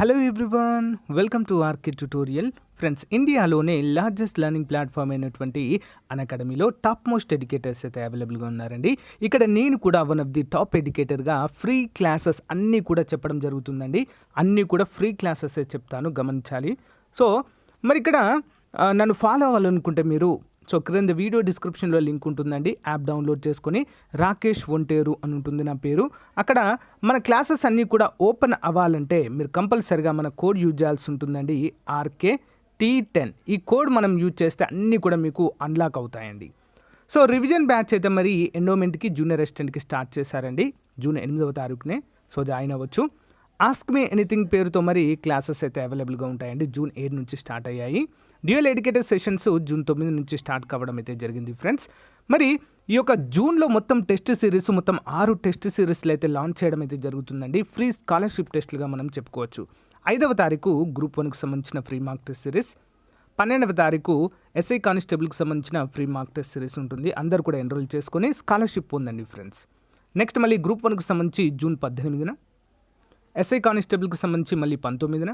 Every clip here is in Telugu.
Hello everyone, welcome to RK tutorial. Friends, ఇండియాలోనే లార్జెస్ట్ లెర్నింగ్ ప్లాట్ఫామ్ అయినటువంటి అన్అకాడమీలో టాప్ మోస్ట్ ఎడ్యుకేటర్స్ అయితే అవైలబుల్గా ఉన్నారండి. ఇక్కడ నేను కూడా వన్ ఆఫ్ ది టాప్ ఎడ్యుకేటర్గా ఫ్రీ క్లాసెస్ అన్నీ కూడా చెప్పడం జరుగుతుందండి. అన్నీ కూడా ఫ్రీ క్లాసెస్ చెప్తాను, గమనించాలి. సో మరి ఇక్కడ నన్ను ఫాలో అవ్వాలనుకుంటే మీరు క్రింద వీడియో డిస్క్రిప్షన్లో లింక్ ఉంటుందండి. యాప్ డౌన్లోడ్ చేసుకొని రాకేష్ ఒంటేరు అని ఉంటుంది నా పేరు. అక్కడ మన క్లాసెస్ అన్నీ కూడా ఓపెన్ అవ్వాలంటే మీరు కంపల్సరిగా మన కోడ్ యూజ్ చేయాల్సి ఉంటుందండి, RKT10. ఈ కోడ్ మనం యూజ్ చేస్తే అన్నీ కూడా మీకు అన్లాక్ అవుతాయండి. సో రివిజన్ బ్యాచ్ అయితే మరి ఎండోమెంట్కి జూనియర్ అసిస్టెంట్కి స్టార్ట్ చేశారండి జూన్ 8వ తారీఖునే. సో జాయిన్ అవ్వచ్చు. ఆస్క్ మీ ఎనీథింగ్ పేరుతో మరి క్లాసెస్ అయితే అవైలబుల్గా ఉంటాయండి. జూన్ 7 నుంచి స్టార్ట్ అయ్యాయి. డ్యూయల్ ఎడ్యుకేటర్ సెషన్స్ జూన్ 9 నుంచి స్టార్ట్ కావడం అయితే జరిగింది ఫ్రెండ్స్. మరి ఈ యొక్క జూన్లో మొత్తం టెస్ట్ సిరీస్ మొత్తం 6 టెస్ట్ సిరీస్లు అయితే లాంచ్ చేయడం అయితే జరుగుతుందండి. ఫ్రీ స్కాలర్షిప్ టెస్ట్లుగా మనం చెప్పుకోవచ్చు. 5వ తారీఖు గ్రూప్ 1కి సంబంధించిన ఫ్రీ మార్క్ టెస్ట్ సిరీస్, 12వ తారీఖు ఎస్ఐ కానిస్టేబుల్కి సంబంధించిన ఫ్రీ మార్క్ టెస్ట్ సిరీస్ ఉంటుంది. అందరూ కూడా ఎన్రోల్ చేసుకొని స్కాలర్షిప్ పొందండి ఫ్రెండ్స్. నెక్స్ట్ మళ్ళీ గ్రూప్ 1కి సంబంధించి జూన్ 18న, ఎస్ఐ కానిస్టేబుల్కి సంబంధించి మళ్ళీ 19న,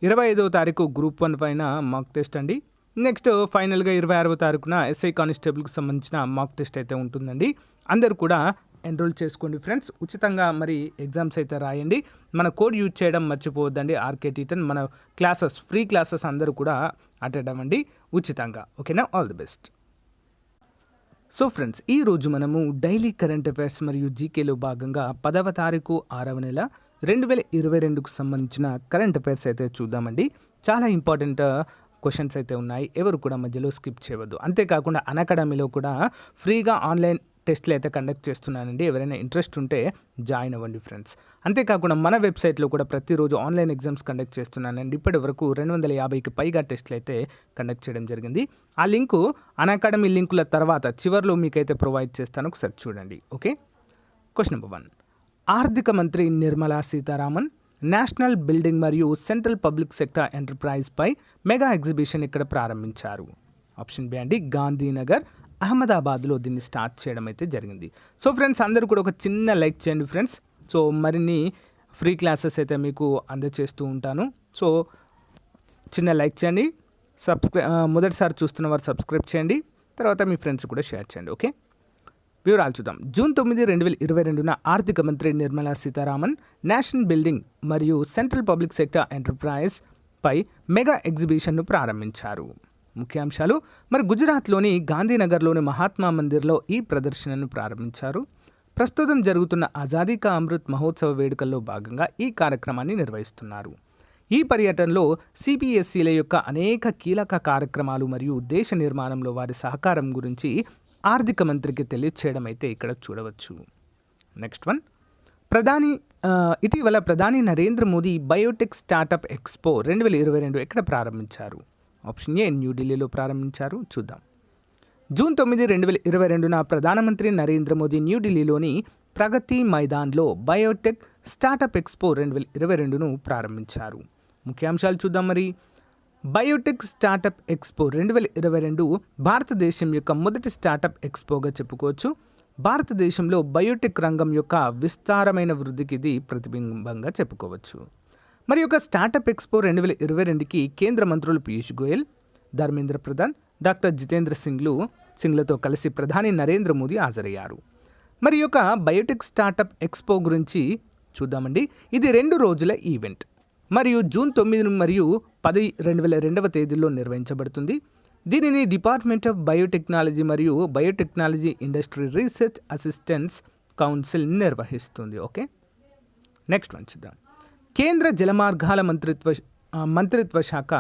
25వ తారీఖు గ్రూప్ 1 పైన మాక్ టెస్ట్ అండి. నెక్స్ట్ ఫైనల్గా 26వ తారీఖున ఎస్ఐ కానిస్టేబుల్కి సంబంధించిన మాక్ టెస్ట్ అయితే ఉంటుందండి. అందరూ కూడా ఎన్రోల్ చేసుకోండి ఫ్రెండ్స్. ఉచితంగా మరి ఎగ్జామ్స్ అయితే రాయండి. మన కోడ్ యూజ్ చేయడం మర్చిపోవద్దండి, RKT10. మన క్లాసెస్ ఫ్రీ క్లాసెస్ అందరూ కూడా అటెండ్ అవ్వండి ఉచితంగా. ఓకేనా? All the best. So friends, ఈరోజు మనము డైలీ కరెంట్ అఫైర్స్ మరియు జీకేలో భాగంగా 10వ తారీఖు 6వ నెల 2022కు సంబంధించిన కరెంట్ అఫైర్స్ అయితే చూద్దామండి. చాలా ఇంపార్టెంట్ క్వశ్చన్స్ అయితే ఉన్నాయి, ఎవరు కూడా మధ్యలో స్కిప్ చేయవద్దు. అంతేకాకుండా అన్అకాడమీలో కూడా ఫ్రీగా ఆన్లైన్ టెస్ట్లు అయితే కండక్ట్ చేస్తున్నానండి. ఎవరైనా ఇంట్రెస్ట్ ఉంటే జాయిన్ అవ్వండి ఫ్రెండ్స్. అంతేకాకుండా మన వెబ్సైట్లో కూడా ప్రతిరోజు ఆన్లైన్ ఎగ్జామ్స్ కండక్ట్ చేస్తున్నానండి. ఇప్పటి వరకు 250కి పైగా టెస్ట్లు అయితే కండక్ట్ చేయడం జరిగింది. ఆ లింకు అన్అకాడమీ లింకుల తర్వాత చివరిలో మీకైతే ప్రొవైడ్ చేస్తాను, ఒకసారి చూడండి. ఓకే. Question number 1. ఆర్థిక మంత్రి నిర్మలా సీతారామన్ నేషనల్ బిల్డింగ్ మరియు సెంట్రల్ పబ్లిక్ సెక్టర్ ఎంటర్ప్రైజ్పై మెగా ఎగ్జిబిషన్ ఇక్కడ ప్రారంభించారు. ఆప్షన్ బి అండి, గాంధీనగర్, అహ్మదాబాద్లో దీన్ని స్టార్ట్ చేయడం అయితే జరిగింది. సో ఫ్రెండ్స్, అందరూ కూడా ఒక చిన్న లైక్ చేయండి ఫ్రెండ్స్. సో మరిన్ని ఫ్రీ క్లాసెస్ అయితే మీకు అందజేస్తూ ఉంటాను. సో చిన్న లైక్ చేయండి. మొదటిసారి చూస్తున్న వారు సబ్స్క్రైబ్ చేయండి. తర్వాత మీ ఫ్రెండ్స్ కూడా షేర్ చేయండి. ఓకే. వివరాలు చూద్దాం. జూన్ 9, 2022న ఆర్థిక మంత్రి నిర్మలా సీతారామన్ నేషనల్ బిల్డింగ్ మరియు సెంట్రల్ పబ్లిక్ సెక్టర్ ఎంటర్ప్రైజ్ పై మెగా ఎగ్జిబిషన్ను ప్రారంభించారు. ముఖ్యాంశాలు: మరి గుజరాత్లోని గాంధీనగర్లోని మహాత్మా మందిర్లో ఈ ప్రదర్శనను ప్రారంభించారు. ప్రస్తుతం జరుగుతున్న ఆజాదీ కా అమృత్ మహోత్సవ వేడుకల్లో భాగంగా ఈ కార్యక్రమాన్ని నిర్వహిస్తున్నారు. ఈ పర్యటనలో CPSCల యొక్క అనేక కీలక కార్యక్రమాలు మరియు దేశ నిర్మాణంలో వారి సహకారం గురించి ఆర్థిక మంత్రికి తెలియచేయడం అయితే ఇక్కడ చూడవచ్చు. Next one. ఇటీవల ప్రధాని Narendra Modi Biotech startup expo 2022 ఎక్కడ ప్రారంభించారు? ఆప్షన్ ఏ, న్యూఢిల్లీలో ప్రారంభించారు. చూద్దాం. జూన్ 9, 2022న ప్రధానమంత్రి నరేంద్ర మోదీ న్యూఢిల్లీలోని ప్రగతి మైదాన్లో బయోటెక్ స్టార్టప్ ఎక్స్పో 2022ను ప్రారంభించారు. ముఖ్యాంశాలు చూద్దాం. మరి బయోటెక్ స్టార్టప్ ఎక్స్పో 2022 భారతదేశం యొక్క మొదటి స్టార్టప్ ఎక్స్పోగా చెప్పుకోవచ్చు. భారతదేశంలో బయోటెక్ రంగం యొక్క విస్తారమైన వృద్ధికి ఇది ప్రతిబింబంగా చెప్పుకోవచ్చు. మరి యొక్క స్టార్టప్ ఎక్స్పో 2022కి కేంద్ర మంత్రులు పీయూష్ గోయల్, ధర్మేంద్ర ప్రధాన్, డాక్టర్ జితేంద్ర సింగ్లతో కలిసి ప్రధాని నరేంద్ర మోదీ హాజరయ్యారు. మరి యొక్క బయోటెక్ స్టార్టప్ ఎక్స్పో గురించి చూద్దామండి. ఇది 2 రోజుల ఈవెంట్ మరియు జూన్ 9 మరియు 10, 2022వ తేదీల్లో నిర్వహించబడుతుంది. దీనిని డిపార్ట్మెంట్ ఆఫ్ బయోటెక్నాలజీ మరియు biotechnology industry research assistance council నిర్వహిస్తుంది. ఓకే. నెక్స్ట్ వన్ చూద్దాం. కేంద్ర జలమార్గాల మంత్రిత్వ శాఖ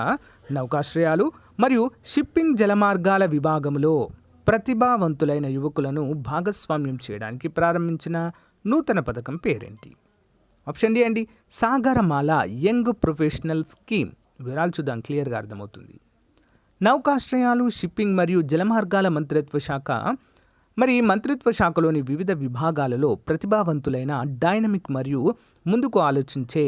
నౌకాశ్రయాలు మరియు షిప్పింగ్ జలమార్గాల విభాగంలో ప్రతిభావంతులైన యువకులను భాగస్వామ్యం చేయడానికి ప్రారంభించిన నూతన పథకం పేరేంటి? ఆప్షన్ డి అండి, సాగరమాల యంగ్ ప్రొఫెషనల్ స్కీమ్. వివరాలు చూద్దాం, క్లియర్గా అర్థమవుతుంది. నౌకాశ్రయాలు, షిప్పింగ్ మరియు జలమార్గాల మంత్రిత్వ శాఖ మంత్రిత్వ శాఖలోని వివిధ విభాగాలలో ప్రతిభావంతులైన డైనమిక్ మరియు ముందుకు ఆలోచించే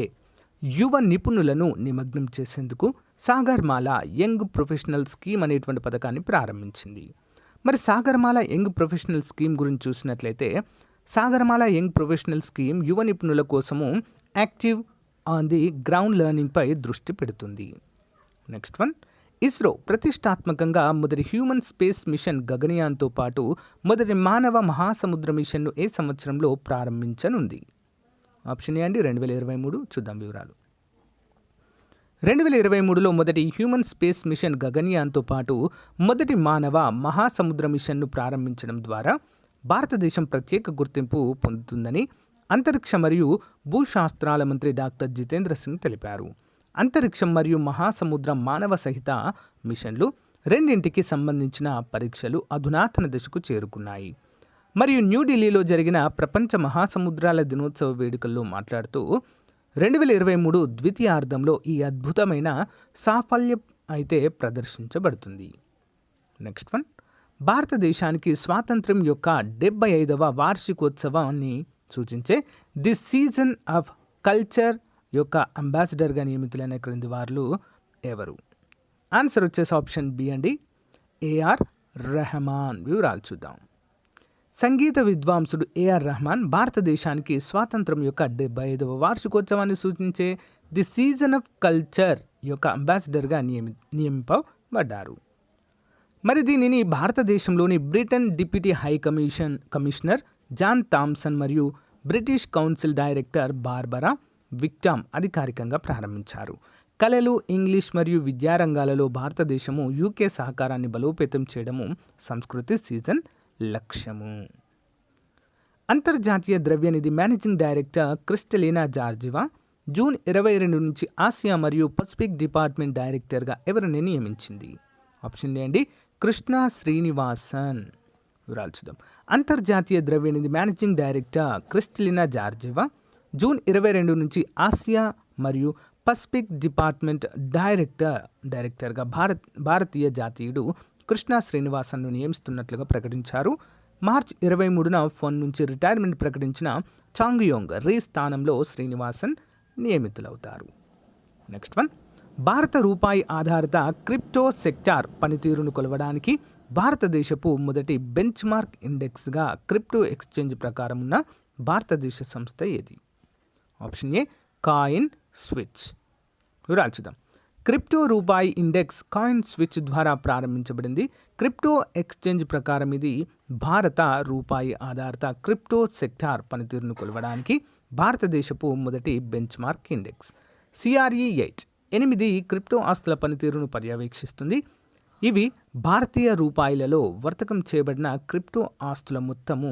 యువ నిపుణులను నిమగ్నం చేసేందుకు సాగర్మాల యంగ్ ప్రొఫెషనల్ స్కీమ్ అనేటువంటి పథకాన్ని ప్రారంభించింది. మరి సాగర్మాల యంగ్ ప్రొఫెషనల్ స్కీమ్ గురించి చూసినట్లయితే, సాగరమాల యంగ్ ప్రొఫెషనల్ స్కీమ్ యువ నిపుణుల కోసము యాక్టివ్ ఆన్ ది గ్రౌండ్ లెర్నింగ్పై దృష్టి పెడుతుంది. నెక్స్ట్ వన్, ఇస్రో ప్రతిష్టాత్మకంగా మొదటి హ్యూమన్ స్పేస్ మిషన్ గగనయాన్తో పాటు మొదటి మానవ మహాసముద్ర మిషన్ను ఏ సంవత్సరంలో ప్రారంభించనుంది? ఆప్షన్ ఏ అండి 2023. చూద్దాం వివరాలు. 2023లో మొదటి హ్యూమన్ స్పేస్ మిషన్ గగనయాన్తో పాటు మొదటి మానవ మహాసముద్ర మిషన్ను ప్రారంభించడం ద్వారా భారతదేశం ప్రత్యేక గుర్తింపు పొందుతుందని అంతరిక్ష మరియు భూశాస్త్రాల మంత్రి డాక్టర్ జితేంద్ర సింగ్ తెలిపారు. అంతరిక్షం మరియు మహాసముద్ర మానవ సహిత మిషన్లు రెండింటికి సంబంధించిన పరీక్షలు అధునాతన దశకు చేరుకున్నాయి. మరియు న్యూఢిల్లీలో జరిగిన ప్రపంచ మహాసముద్రాల దినోత్సవ వేడుకల్లో మాట్లాడుతూ 2023 ద్వితీయార్థంలో ఈ అద్భుతమైన సాఫల్యం అయితే ప్రదర్శించబడుతుంది. నెక్స్ట్ వన్, భారతదేశానికి స్వాతంత్ర్యం యొక్క 75వ వార్షికోత్సవాన్ని సూచించే ది సీజన్ ఆఫ్ కల్చర్ యొక్క అంబాసిడర్గా నియమితులైన క్రింది వారు ఎవరు? ఆన్సర్ వచ్చేసి ఆప్షన్ బి అండి, ఏఆర్ రెహమాన్. వివరాలు చూద్దాం. సంగీత విద్వాంసుడు ఏఆర్ రెహమాన్ భారతదేశానికి స్వాతంత్రం యొక్క 75వ వార్షికోత్సవాన్ని సూచించే ది సీజన్ ఆఫ్ కల్చర్ యొక్క అంబాసిడర్గా నియమింపబడ్డారు. మరి దీనిని భారతదేశంలోని Britain deputy high commissioner John Thomson మరియు British council director Barbara Wickham అధికారికంగా ప్రారంభించారు. కళలు, ఇంగ్లీష్ మరియు విద్యారంగాలలో భారతదేశము యూకే సహకారాన్ని బలోపేతం చేయడము సంస్కృతి సీజన్ లక్ష్యము. అంతర్జాతీయ ద్రవ్యనిధి మేనేజింగ్ డైరెక్టర్ క్రిస్టలినా జార్జివా జూన్ 22 నుంచి ఆసియా మరియు పసిఫిక్ డిపార్ట్మెంట్ డైరెక్టర్గా ఎవరిని నియమించింది? ఆప్షన్ ఏ అండి, కృష్ణ శ్రీనివాసన్. వివరాలు చూద్దాం. అంతర్జాతీయ ద్రవ్యనిధి మేనేజింగ్ డైరెక్టర్ క్రిస్టలినా జార్జివా జూన్ 22 నుంచి ఆసియా మరియు పసిఫిక్ డిపార్ట్మెంట్ డైరెక్టర్గా భారతీయ జాతీయుడు కృష్ణ శ్రీనివాసన్ను నియమిస్తున్నట్లుగా ప్రకటించారు. మార్చి 23న ఫోన్ నుంచి రిటైర్మెంట్ ప్రకటించిన చాంగ్యోంగ్ రీ స్థానంలో శ్రీనివాసన్ నియమితులవుతారు. నెక్స్ట్ వన్, భారత రూపాయి ఆధారిత క్రిప్టో సెక్టార్ పనితీరును కొలవడానికి భారతదేశపు మొదటి బెంచ్ మార్క్ ఇండెక్స్గా క్రిప్టో ఎక్స్చేంజ్ ప్రకారం ఉన్న భారతదేశ సంస్థ ఏది? Option A coin switch. వివరాలు చూద్దాం. క్రిప్టో రూపాయి ఇండెక్స్ కాయిన్ స్విచ్ ద్వారా ప్రారంభించబడింది. క్రిప్టో ఎక్స్చేంజ్ ప్రకారం ఇది భారత రూపాయి ఆధారిత క్రిప్టో సెక్టార్ పనితీరును కొలవడానికి భారతదేశపు మొదటి bench mark index. CRE8 8 crypto ఆస్తుల పనితీరును పర్యవేక్షిస్తుంది. ఇవి భారతీయ రూపాయలలో వర్తకం చేయబడిన క్రిప్టో ఆస్తుల మొత్తము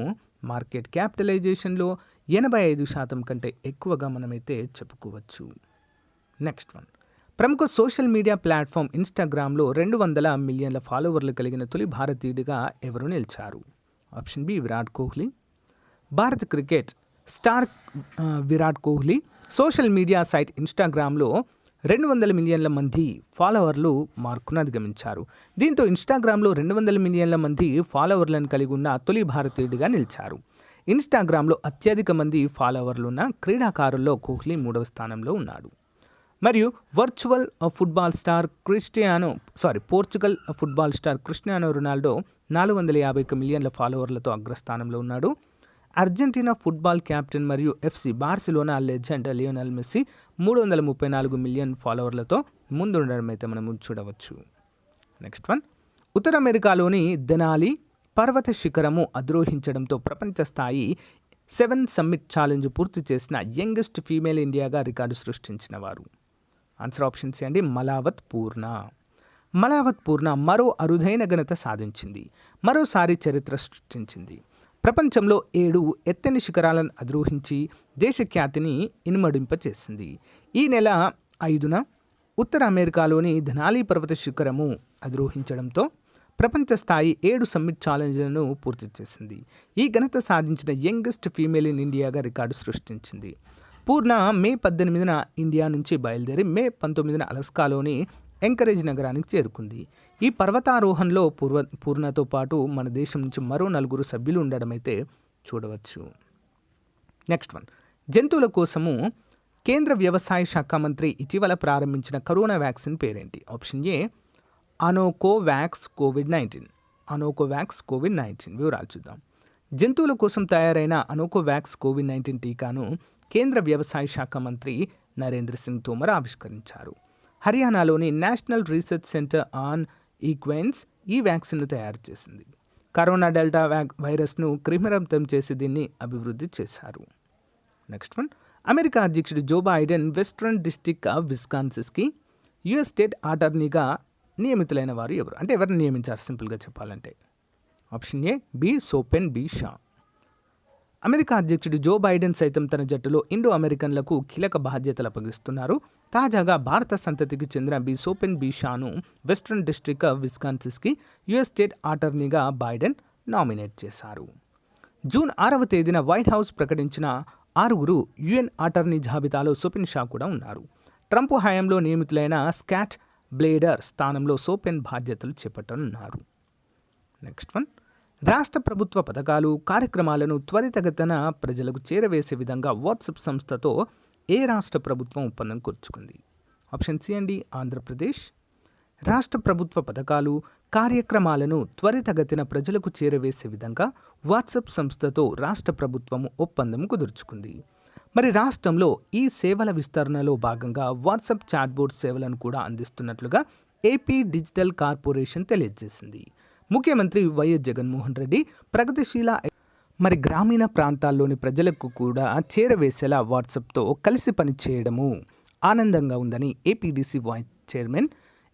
మార్కెట్ క్యాపిటలైజేషన్లో 85% కంటే ఎక్కువగా మనమైతే చెప్పుకోవచ్చు. నెక్స్ట్ వన్, ప్రముఖ సోషల్ మీడియా ప్లాట్ఫామ్ ఇన్స్టాగ్రామ్లో 200 మిలియన్ల ఫాలోవర్లు కలిగిన తొలి భారతీయుడిగా ఎవరు నిలిచారు? Option B Virat Kohli. భారత cricket star Virat Kohli social media site ఇన్స్టాగ్రామ్లో 200 మిలియన్ల మంది ఫాలోవర్లు మార్కును అధిగమించారు. దీంతో ఇన్స్టాగ్రామ్లో 200 మిలియన్ల మంది ఫాలోవర్లను కలిగి ఉన్న తొలి భారతీయుడిగా నిలిచారు. ఇన్స్టాగ్రామ్లో అత్యధిక మంది ఫాలోవర్లున్న క్రీడాకారుల్లో కోహ్లీ 3వ స్థానంలో ఉన్నాడు. మరియు Portugal football star Cristiano Ronaldo 450 మిలియన్ల ఫాలోవర్లతో అగ్రస్థానంలో ఉన్నాడు. అర్జెంటీనా ఫుట్బాల్ కెప్టెన్ మరియు FC Barcelona legend Lionel Messi 334 million ఫాలోవర్లతో ముందుండడం అయితే మనం చూడవచ్చు. నెక్స్ట్ వన్, ఉత్తర అమెరికాలోని దెనాలి పర్వత శిఖరము అధిరోహించడంతో ప్రపంచ స్థాయి 7 సమ్మిట్ ఛాలెంజ్ పూర్తి చేసిన యంగెస్ట్ ఫీమేల్ ఇండియాగా రికార్డు సృష్టించిన వారు? ఆన్సర్ ఆప్షన్ సి అండి, మలావత్ పూర్ణ. మలావత్ పూర్ణ మరో అరుదైన ఘనత సాధించింది. మరోసారి చరిత్ర సృష్టించింది. ప్రపంచంలో 7 ఎత్తైన శిఖరాలను అధిరోహించి దేశ ఖ్యాతిని ఇనుమడింపచేసింది. ఈ నెల 5న ఉత్తర అమెరికాలోని ధనాలి పర్వత శిఖరము అధిరోహించడంతో ప్రపంచ స్థాయి 7 సమ్మిట్ ఛాలెంజ్లను పూర్తి చేసింది. ఈ ఘనత సాధించిన యంగెస్ట్ ఫీమేల్ ఇన్ ఇండియాగా రికార్డు సృష్టించింది. పూర్ణ మే 18న ఇండియా నుంచి బయలుదేరి మే 19న అలస్కాలోని ఎంకరేజ్ నగరానికి చేరుకుంది. ఈ పర్వతారోహణలో పూర్ణతో పాటు మన దేశం నుంచి మరో 4 సభ్యులు ఉండడం అయితే చూడవచ్చు. నెక్స్ట్ వన్, జంతువుల కోసము కేంద్ర వ్యవసాయ శాఖ మంత్రి ఇటీవల ప్రారంభించిన కరోనా వ్యాక్సిన్ పేరేంటి? ఆప్షన్ ఏ అనోకోవాక్స్ కోవిడ్-19. వివరాలు చూద్దాం. జంతువుల కోసం తయారైన అనోకోవాక్స్ కోవిడ్-19 టీకాను కేంద్ర వ్యవసాయ శాఖ మంత్రి నరేంద్ర సింగ్ తోమర్ ఆవిష్కరించారు. హర్యానాలోని నేషనల్ రీసెర్చ్ సెంటర్ ఆన్ ఈక్వైన్స్ ఈ వ్యాక్సిన్ను తయారు చేసింది. కరోనా డెల్టా వైరస్ను క్రిమిరహితం చేసి దీన్ని అభివృద్ధి చేశారు. నెక్స్ట్ వన్, అమెరికా అధ్యక్షుడు Joe Biden western district of విస్కాన్సిన్కి యుఎస్ స్టేట్ అటార్నీగా నియమితులైన వారు ఎవరు? అంటే ఎవరిని నియమించారు సింపుల్గా చెప్పాలంటే? Option A B Sopen B Shah. America అధ్యక్షుడు జో బైడెన్ సైతం తన జట్టులో ఇండో అమెరికన్లకు కీలక బాధ్యతలు అప్పగిస్తున్నారు. తాజాగా భారత సంతతికి చెందిన బి సోపెన్ బి షాను వెస్ట్రన్ డిస్ట్రిక్ట్ ఆఫ్ విస్కాన్సిన్కి యుఎస్ స్టేట్ అటార్నీగా బైడెన్ నామినేట్ చేశారు. జూన్ 6వ తేదీన వైట్ హౌస్ ప్రకటించిన 6 యుఎన్ అటార్నీ జాబితాలో సోపెన్ షా కూడా ఉన్నారు. ట్రంప్ హయాంలో నియమితులైన స్కాట్ బ్లేడర్ స్థానంలో సోపెన్ బాధ్యతలు చేపట్టనున్నారు. నెక్స్ట్ వన్, రాష్ట్ర ప్రభుత్వ పథకాలు కార్యక్రమాలను త్వరితగతిన ప్రజలకు చేరవేసే విధంగా వాట్సాప్ సంస్థతో ఏ రాష్ట్ర ప్రభుత్వం ఒప్పందం కూర్చుకుంది? ఆప్షన్ సి అండి ఆంధ్రప్రదేశ్. రాష్ట్ర ప్రభుత్వ పథకాలు కార్యక్రమాలను త్వరితగతిన ప్రజలకు చేరవేసే విధంగా వాట్సాప్ సంస్థతో రాష్ట్ర ప్రభుత్వం ఒప్పందం కుదుర్చుకుంది. మరి రాష్ట్రంలో ఈ సేవల విస్తరణలో భాగంగా వాట్సాప్ చాట్బోట్ సేవలను కూడా అందిస్తున్నట్లుగా ఏపీ డిజిటల్ కార్పొరేషన్ తెలియజేసింది. ముఖ్యమంత్రి వైఎస్ జగన్మోహన్ రెడ్డి ప్రగతిశీల మరి గ్రామీణ ప్రాంతాల్లోని ప్రజలకు కూడా చేరవేసేలా వాట్సాప్తో కలిసి పనిచేయడము ఆనందంగా ఉందని ఏపీడీసీ వైస్ చైర్మన్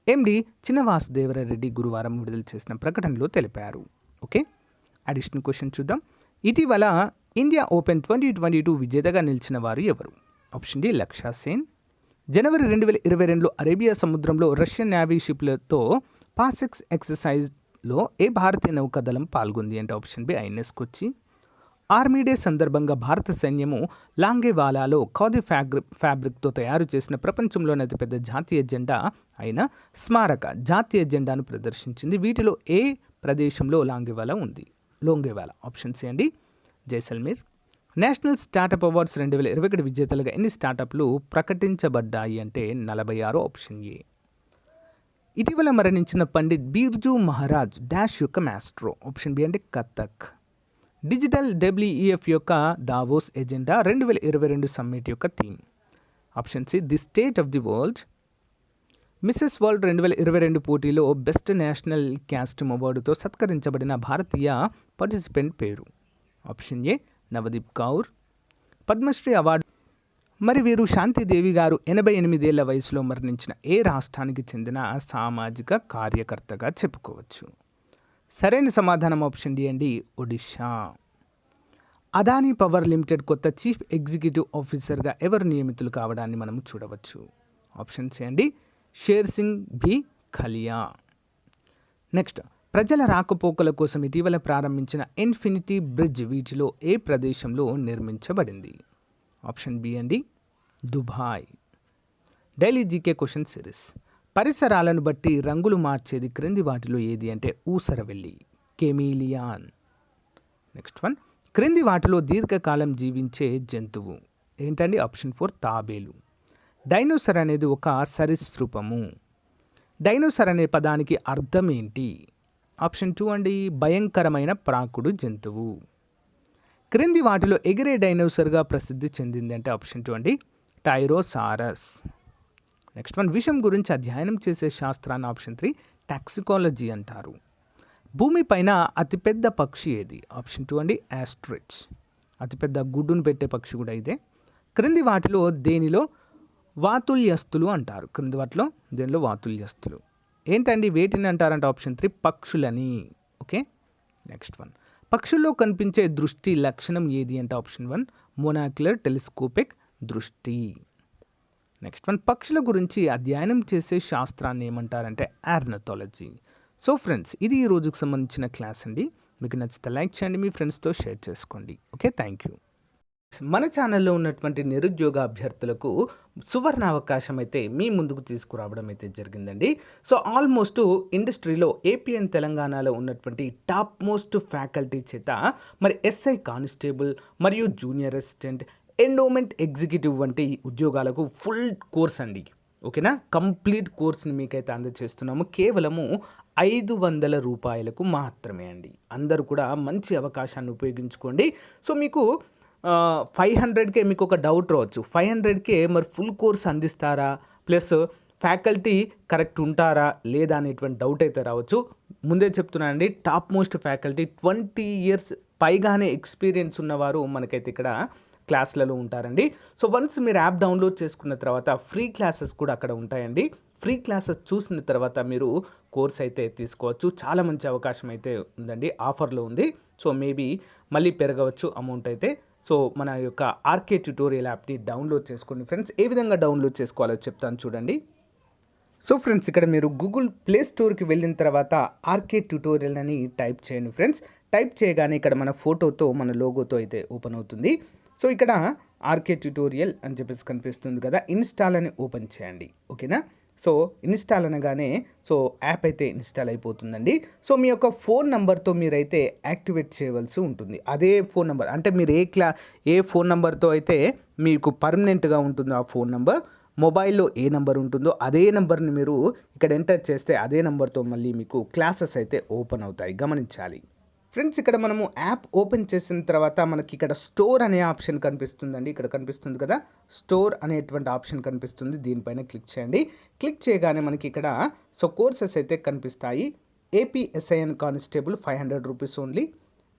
ఎండి చినవాసుదేవరెడ్డి గురువారం విడుదల చేసిన ప్రకటనలో తెలిపారు. ఓకే, అడిషనల్ క్వశ్చన్ చూద్దాం. ఇటీవల ఇండియా ఓపెన్ 2022 విజేతగా నిలిచిన వారు ఎవరు? ఆప్షన్ డి లక్ష్య సేన్. జనవరి 2022లో అరేబియా సముద్రంలో రష్యన్ నేవీ షిప్లతో పాసెక్స్ ఎక్సర్సైజ్లో ఏ భారతీయ నౌకాదళం పాల్గొంది అంటే ఆప్షన్ బి ఐఎన్ఎస్ కొచ్చి. ఆర్మీ డే సందర్భంగా భారత సైన్యము లాంగేవాలాలో ఖాదీ ఫ్యాబ్రిక్తో తయారు చేసిన ప్రపంచంలోని అతిపెద్ద జాతీయ జెండా అయిన స్మారక జాతీయ జెండాను ప్రదర్శించింది. వీటిలో ఏ ప్రదేశంలో లాంగేవాలా ఉంది? లోంగేవాలా. ఆప్షన్ సి అండి జైసల్మేర్. నేషనల్ స్టార్టప్ అవార్డ్స్ 2021 విజేతలుగా ఎన్ని స్టార్టప్లు ప్రకటించబడ్డాయి అంటే 46. Option A. ఇటీవల మరణించిన పండిత్ బిర్జూ మహారాజ్ డాష్ యొక్క మాస్ట్రో? ఆప్షన్ బి అంటే కథక్. డిజిటల్ డబ్ల్యూఈఎఫ్ యొక్క దావోస్ ఎజెండా 2022 సమ్మిట్ యొక్క theme? Option C the state of the world. Mrs world 2022 పోటీలో బెస్ట్ నేషనల్ కాస్ట్యూమ్ అవార్డుతో సత్కరించబడిన భారతీయ పార్టిసిపెంట్ పేరు? Option A Navdeep Kaur. Padmashri award మరి వీరు శాంతిదేవి గారు 88 ఏళ్ల వయసులో మరణించిన ఏ రాష్ట్రానికి చెందిన సామాజిక కార్యకర్తగా చెప్పుకోవచ్చు? సరైన సమాధానం ఆప్షన్ డి అండి ఒడిషా. అదానీ పవర్ లిమిటెడ్ కొత్త చీఫ్ ఎగ్జిక్యూటివ్ ఆఫీసర్గా ఎవరు నియమితులు కావడాన్ని మనం చూడవచ్చు? ఆప్షన్ సి అండి షేర్ సింగ్ బి ఖలియా. నెక్స్ట్, ప్రజల రాకపోకల కోసం ఇటీవల ప్రారంభించిన ఇన్ఫినిటీ బ్రిడ్జ్ వీటిలో ఏ ప్రదేశంలో నిర్మించబడింది? ఆప్షన్ బి అండి Dubai. Daily GK question series. పరిసరాలను బట్టి రంగులు మార్చేది క్రింది వాటిలో ఏది అంటే ఊసరవెల్లి, కెమీలియాన్. నెక్స్ట్ వన్, క్రింది వాటిలో దీర్ఘకాలం జీవించే జంతువు ఏంటండి? ఆప్షన్ 4 తాబేలు. డైనోసర్ అనేది ఒక సరీసృపము. డైనోసర్ అనే పదానికి అర్థం ఏంటి? ఆప్షన్ 2 అండి భయంకరమైన ప్రాకుడు జంతువు. క్రింది వాటిలో ఎగిరే డైనోసర్గా ప్రసిద్ధి చెందింది అంటే ఆప్షన్ 2 అండి టైరోసారస్. నెక్స్ట్ వన్, విషం గురించి అధ్యయనం చేసే శాస్త్రాన్ని ఆప్షన్ 3 టాక్సికాలజీ అంటారు. భూమిపైన అతిపెద్ద పక్షి ఏది? ఆప్షన్ 2 అండి ఆస్ట్రిచ్. అతిపెద్ద గుడ్డును పెట్టే పక్షి కూడా ఇదే. క్రింది వాటిలో దేనిలో వాతుల్యస్తులు అంటారు? క్రింది వాటిలో దేనిలో వాతుల్యస్తులు ఏంటండి? వేటిని అంటారంటే ఆప్షన్ 3 పక్షులని. ఓకే, నెక్స్ట్ వన్, పక్షుల్లో కనిపించే దృష్టి లక్షణం ఏది అంటే ఆప్షన్ 1 మోనాక్యులర్ టెలిస్కోపిక్ దృష్టి. నెక్స్ట్ వన్, పక్షుల గురించి అధ్యయనం చేసే శాస్త్రాన్ని ఏమంటారంటే ఆర్నథాలజీ. సో ఫ్రెండ్స్, ఇది ఈ రోజుకు సంబంధించిన క్లాస్ అండి. మీకు నచ్చితే లైక్ చేయండి, మీ ఫ్రెండ్స్తో షేర్ చేసుకోండి. Okay, thank you. మన ఛానల్లో ఉన్నటువంటి నిరుద్యోగ అభ్యర్థులకు సువర్ణ అవకాశం అయితే మీ ముందుకు తీసుకురావడం అయితే జరిగిందండి. సో ఆల్మోస్ట్ ఇండస్ట్రీలో ఏపీ అండ్ తెలంగాణలో ఉన్నటువంటి టాప్ మోస్ట్ ఫ్యాకల్టీ చేత మరి ఎస్ఐ కానిస్టేబుల్ మరియు జూనియర్ అసిస్టెంట్, ఎండోమెంట్ ఎగ్జిక్యూటివ్ వంటి ఉద్యోగాలకు ఫుల్ కోర్స్ అండి. ఓకేనా, కంప్లీట్ కోర్స్ని మీకైతే అందజేస్తున్నాము కేవలము 500 రూపాయలకు మాత్రమే అండి. అందరూ కూడా మంచి అవకాశాన్ని ఉపయోగించుకోండి. సో మీకు 500కే మీకు ఒక డౌట్ రావచ్చు, 500కే మరి ఫుల్ కోర్స్ అందిస్తారా, ప్లస్ ఫ్యాకల్టీ కరెక్ట్ ఉంటారా లేదా అనేటువంటి డౌట్ అయితే రావచ్చు. ముందే చెప్తున్నానండి, టాప్ మోస్ట్ ఫ్యాకల్టీ 20 ఇయర్స్ పైగానే ఎక్స్పీరియన్స్ ఉన్నవారు మనకైతే ఇక్కడ క్లాసులలో ఉంటారండి. సో వన్స్ మీరు యాప్ డౌన్లోడ్ చేసుకున్న తర్వాత ఫ్రీ క్లాసెస్ కూడా అక్కడ ఉంటాయండి. ఫ్రీ క్లాసెస్ చూసిన తర్వాత మీరు కోర్స్ అయితే తీసుకోవచ్చు. చాలా మంచి అవకాశం అయితే ఉందండి, ఆఫర్లో ఉంది. సో మేబీ మళ్ళీ పెరగవచ్చు అమౌంట్ అయితే. సో మన యొక్క ఆర్కే ట్యుటోరియల్ యాప్ని డౌన్లోడ్ చేసుకోండి ఫ్రెండ్స్. ఏ విధంగా డౌన్లోడ్ చేసుకోవాలో చెప్తాను చూడండి. సో ఫ్రెండ్స్, ఇక్కడ మీరు గూగుల్ ప్లే స్టోర్కి వెళ్ళిన తర్వాత ఆర్కే ట్యుటోరియల్ అని టైప్ చేయండి ఫ్రెండ్స్. టైప్ చేయగానే ఇక్కడ మన ఫోటోతో మన లోగోతో అయితే ఓపెన్ అవుతుంది. సో ఇక్కడ ఆర్కే ట్యుటోరియల్ అని చెప్పేసి కనిపిస్తుంది కదా, ఇన్స్టాల్ అని ఓపెన్ చేయండి. ఓకేనా. సో ఇన్స్టాల్ అనగానే సో యాప్ అయితే ఇన్స్టాల్ అయిపోతుందండి. సో మీ యొక్క ఫోన్ నెంబర్తో మీరైతే యాక్టివేట్ చేయవలసి ఉంటుంది. అదే ఫోన్ నెంబర్ అంటే మీరు ఏ ఫోన్ నెంబర్తో అయితే మీకు పర్మనెంట్గా ఉంటుందో ఆ ఫోన్ నెంబర్, మొబైల్లో ఏ నెంబర్ ఉంటుందో అదే నెంబర్ని మీరు ఇక్కడ ఎంటర్ చేస్తే అదే నెంబర్తో మళ్ళీ మీకు క్లాసెస్ అయితే ఓపెన్ అవుతాయి, గమనించాలి ఫ్రెండ్స్. ఇక్కడ మనము యాప్ ఓపెన్ చేసిన తర్వాత మనకి ఇక్కడ స్టోర్ అనే ఆప్షన్ కనిపిస్తుందండి. ఇక్కడ కనిపిస్తుంది కదా, స్టోర్ అనేటువంటి ఆప్షన్ కనిపిస్తుంది, దీనిపైన క్లిక్ చేయండి. క్లిక్ చేయగానే మనకి ఇక్కడ సో కోర్సెస్ అయితే కనిపిస్తాయి. APSC constable 500 rupees only,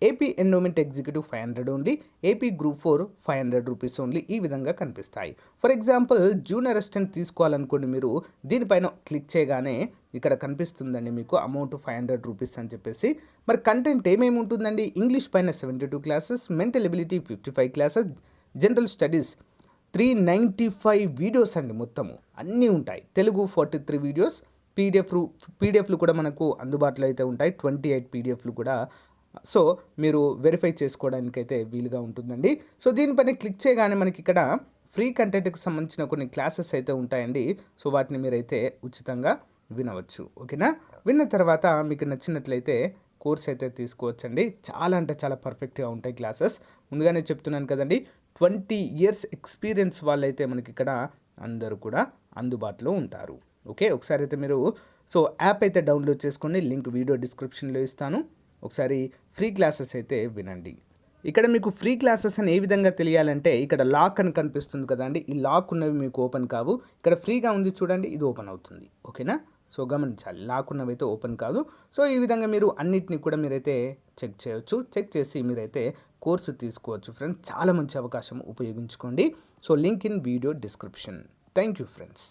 AP endowment executive 500 only, AP group 4 500 rupees only, ఈ విధంగా కనిపిస్తాయి. ఫర్ ఎగ్జాంపుల్ జూనియర్ అసిస్టెంట్ తీసుకోవాలనుకోండి, మీరు దీనిపైన క్లిక్ చేయగానే ఇక్కడ కనిపిస్తుందండి మీకు అమౌంట్ 500 రూపీస్ అని చెప్పేసి. మరి కంటెంట్ ఏమేమి ఉంటుందండి, ఇంగ్లీష్ పైన 72 classes, mental ability 55 classes, general studies 395 videos అండి, మొత్తము అన్నీ ఉంటాయి. తెలుగు 43 వీడియోస్, పీడిఎఫ్లు కూడా మనకు అందుబాటులో అయితే ఉంటాయి, 28 పీడిఎఫ్లు కూడా. సో మీరు వెరిఫై చేసుకోవడానికి అయితే వీలుగా ఉంటుందండి. సో దీనిపైన క్లిక్ చేయగానే మనకి ఇక్కడ ఫ్రీ కంటెంట్కి సంబంధించిన కొన్ని క్లాసెస్ అయితే ఉంటాయండి. సో వాటిని మీరైతే ఉచితంగా వినవచ్చు. ఓకేనా. విన్న తర్వాత మీకు నచ్చినట్లయితే కోర్స్ అయితే తీసుకోవచ్చండి. చాలా అంటే చాలా పర్ఫెక్ట్గా ఉంటాయి క్లాసెస్. ముందుగానే చెప్తున్నాను కదండి, 20 ఇయర్స్ ఎక్స్పీరియన్స్ వాళ్ళైతే మనకి ఇక్కడ అందరూ కూడా అందుబాటులో ఉంటారు. ఓకే, ఒకసారి అయితే మీరు సో యాప్ అయితే డౌన్లోడ్ చేసుకోండి, లింక్ వీడియో డిస్క్రిప్షన్లో ఇస్తాను. ఒకసారి ఫ్రీ క్లాసెస్ అయితే వినండి. ఇక్కడ మీకు ఫ్రీ క్లాసెస్ అని ఏ విధంగా తెలియాలంటే ఇక్కడ లాక్ అని కనిపిస్తుంది కదండి, ఈ లాక్ ఉన్నవి మీకు ఓపెన్ కావు. ఇక్కడ ఫ్రీగా ఉంది చూడండి, ఇది ఓపెన్ అవుతుంది. ఓకేనా. సో గమనించాలి, లాక్ ఉన్నవి అయితే ఓపెన్ కాదు. సో ఈ విధంగా మీరు అన్నిటిని కూడా మీరైతే చెక్ చేయొచ్చు. చెక్ చేసి మీరైతే కోర్సు తీసుకోవచ్చు ఫ్రెండ్స్. చాలా మంచి అవకాశం, ఉపయోగించుకోండి. So link in video description. Thank you friends.